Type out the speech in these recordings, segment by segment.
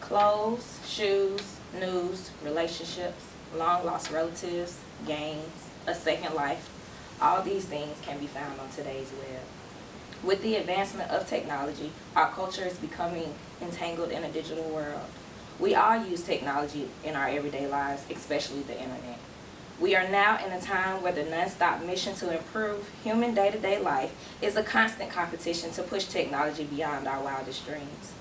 Clothes, shoes, news, relationships, long-lost relatives, games, a second life, all these things can be found on today's web. With the advancement of technology, our culture is becoming entangled in a digital world. We all use technology in our everyday lives, especially the internet. We are now in a time where the non-stop mission to improve human day-to-day life is a constant competition to push technology beyond our wildest dreams.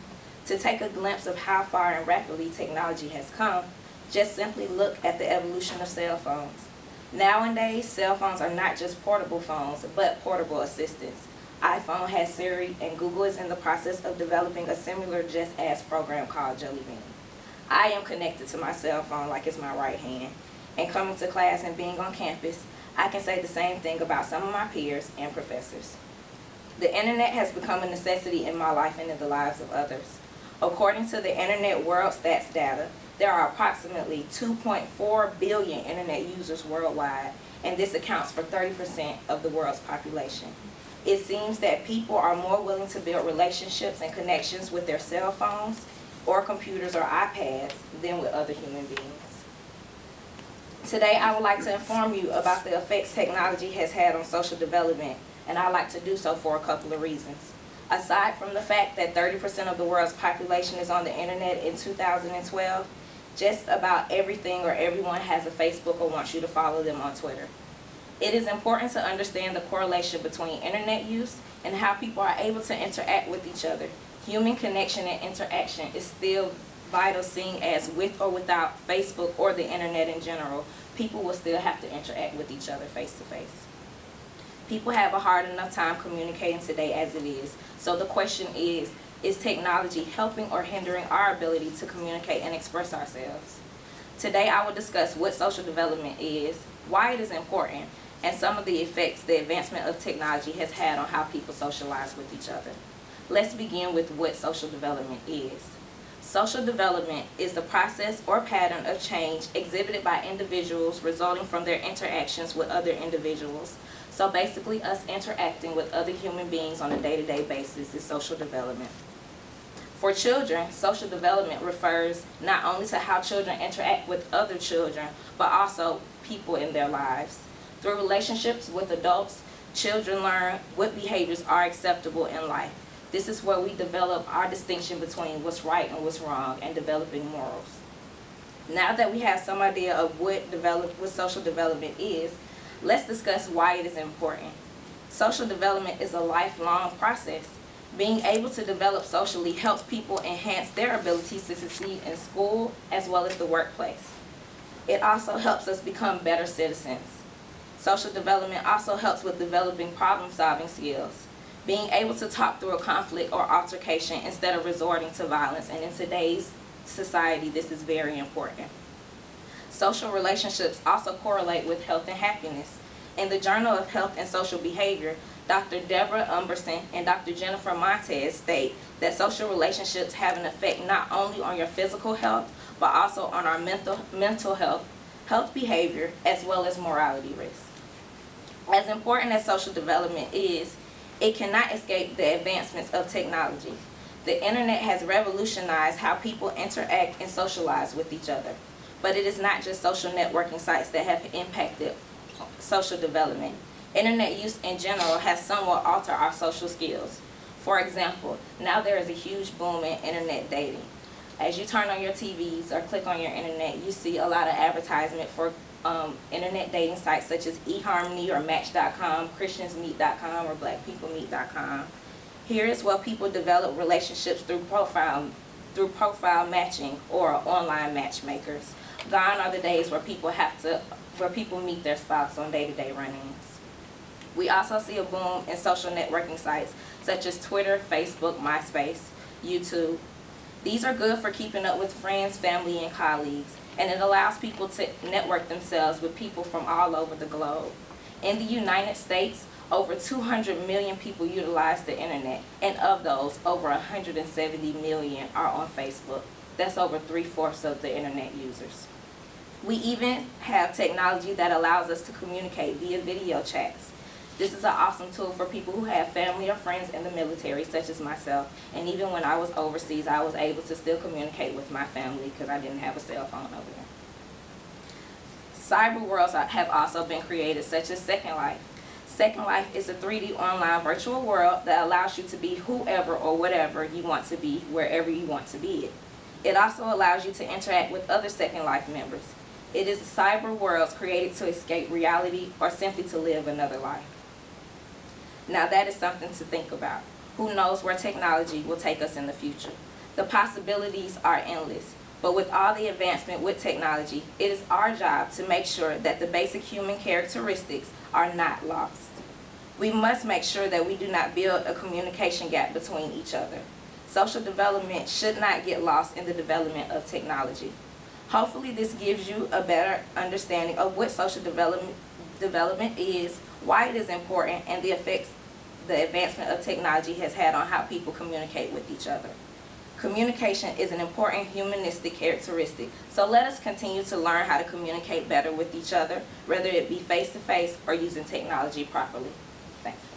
To take a glimpse of how far and rapidly technology has come, just simply look at the evolution of cell phones. Nowadays, cell phones are not just portable phones, but portable assistants. iPhone has Siri, and Google is in the process of developing a similar just-as program called Jelly Bean. I am connected to my cell phone like it's my right hand, and coming to class and being on campus, I can say the same thing about some of my peers and professors. The internet has become a necessity in my life and in the lives of others. According to the Internet World Stats data, there are approximately 2.4 billion internet users worldwide, and this accounts for 30% of the world's population. It seems that people are more willing to build relationships and connections with their cell phones or computers or iPads than with other human beings. Today, I would like to inform you about the effects technology has had on social development, and I'd like to do so for a couple of reasons. Aside from the fact that 30% of the world's population is on the internet in 2012, just about everything or everyone has a Facebook or wants you to follow them on Twitter. It is important to understand the correlation between internet use and how people are able to interact with each other. Human connection and interaction is still vital, seeing as with or without Facebook or the internet in general, people will still have to interact with each other face to face. People have a hard enough time communicating today as it is, so the question is technology helping or hindering our ability to communicate and express ourselves? Today I will discuss what social development is, why it is important, and some of the effects the advancement of technology has had on how people socialize with each other. Let's begin with what social development is. Social development is the process or pattern of change exhibited by individuals resulting from their interactions with other individuals. So basically, us interacting with other human beings on a day-to-day basis is social development. For children, social development refers not only to how children interact with other children, but also people in their lives. Through relationships with adults, children learn what behaviors are acceptable in life. This is where we develop our distinction between what's right and what's wrong and developing morals. Now that we have some idea of what social development is, let's discuss why it is important. Social development is a lifelong process. Being able to develop socially helps people enhance their abilities to succeed in school as well as the workplace. It also helps us become better citizens. Social development also helps with developing problem-solving skills. Being able to talk through a conflict or altercation instead of resorting to violence, and in today's society, this is very important. Social relationships also correlate with health and happiness. In the Journal of Health and Social Behavior, Dr. Deborah Umberson and Dr. Jennifer Montez state that social relationships have an effect not only on your physical health, but also on our mental health behavior, as well as morality risks. As important as social development is, it cannot escape the advancements of technology. The internet has revolutionized how people interact and socialize with each other. But it is not just social networking sites that have impacted social development. Internet use in general has somewhat altered our social skills. For example, now there is a huge boom in internet dating. As you turn on your TVs or click on your internet, you see a lot of advertisement for internet dating sites such as eHarmony or Match.com, ChristiansMeet.com, or BlackPeopleMeet.com. Here is where people develop relationships through profile matching or online matchmakers. Gone are the days where people meet their spouse on day-to-day run-ins. We also see a boom in social networking sites such as Twitter, Facebook, MySpace, YouTube. These are good for keeping up with friends, family, and colleagues, and it allows people to network themselves with people from all over the globe. In the United States, over 200 million people utilize the internet, and of those, over 170 million are on Facebook. That's over 3/4 of the internet users. We even have technology that allows us to communicate via video chats. This is an awesome tool for people who have family or friends in the military, such as myself. And even when I was overseas, I was able to still communicate with my family because I didn't have a cell phone over there. Cyber worlds have also been created, such as Second Life. Second Life is a 3D online virtual world that allows you to be whoever or whatever you want to be, wherever you want to be it. It also allows you to interact with other Second Life members. It is a cyber world created to escape reality or simply to live another life. Now that is something to think about. Who knows where technology will take us in the future? The possibilities are endless. But with all the advancement with technology, it is our job to make sure that the basic human characteristics are not lost. We must make sure that we do not build a communication gap between each other. Social development should not get lost in the development of technology. Hopefully this gives you a better understanding of what social development is, why it is important, and the effects the advancement of technology has had on how people communicate with each other. Communication is an important humanistic characteristic, so let us continue to learn how to communicate better with each other, whether it be face-to-face or using technology properly. Thank you.